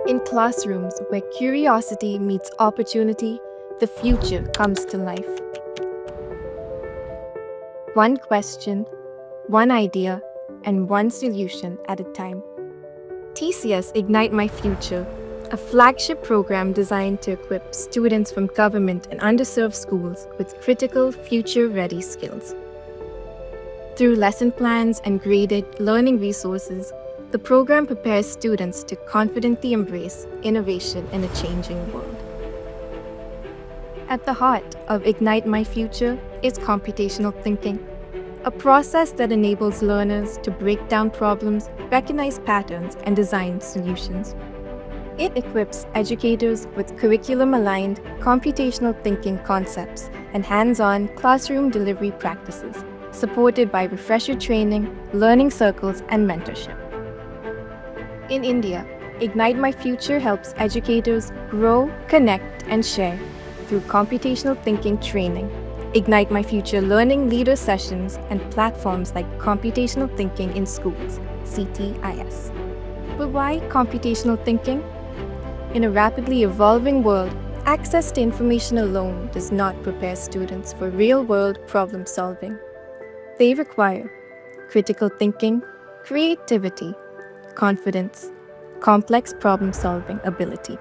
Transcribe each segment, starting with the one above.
In classrooms where curiosity meets opportunity, the future comes to life. One question, one idea, and one solution at a time. TCS Ignite My Future, a flagship program designed to equip students from government and underserved schools with critical future-ready skills. Through lesson plans and graded learning resources, the program prepares students to confidently embrace innovation in a changing world. At the heart of Ignite My Future is computational thinking, a process that enables learners to break down problems, recognize patterns, and design solutions. It equips educators with curriculum-aligned computational thinking concepts and hands-on classroom delivery practices, supported by refresher training, learning circles, and mentorship. In India, Ignite My Future helps educators grow, connect, and share through computational thinking training, Ignite My Future learning leader sessions, and platforms like Computational Thinking in Schools, CTIS. But why computational thinking? In a rapidly evolving world, access to information alone does not prepare students for real-world problem solving. They require critical thinking, creativity, confidence, complex problem-solving ability.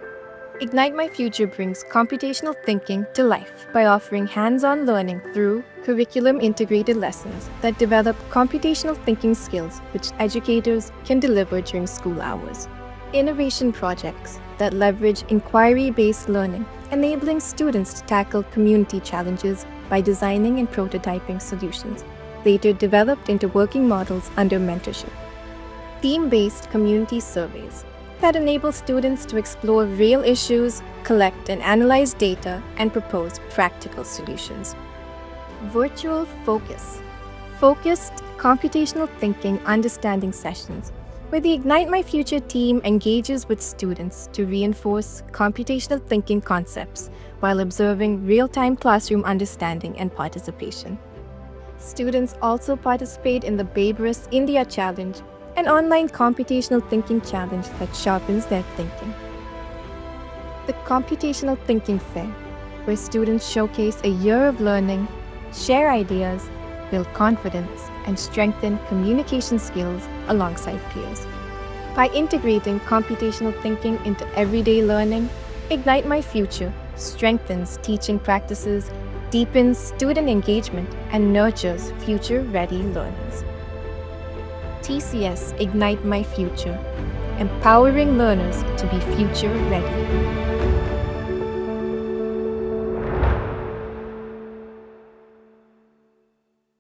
Ignite My Future brings computational thinking to life by offering hands-on learning through curriculum-integrated lessons that develop computational thinking skills which educators can deliver during school hours. Innovation projects that leverage inquiry-based learning, enabling students to tackle community challenges by designing and prototyping solutions, later developed into working models under mentorship. Theme-based community surveys that enable students to explore real issues, collect and analyze data, and propose practical solutions. Virtual focus. Focused computational thinking understanding sessions, where the Ignite My Future team engages with students to reinforce computational thinking concepts while observing real-time classroom understanding and participation. Students also participate in the Baberus India Challenge, an online computational thinking challenge that sharpens their thinking. The Computational Thinking Fair, where students showcase a year of learning, share ideas, build confidence, and strengthen communication skills alongside peers. By integrating computational thinking into everyday learning, Ignite My Future strengthens teaching practices, deepens student engagement, and nurtures future-ready learners. TCS Ignite My Future, empowering learners to be future-ready.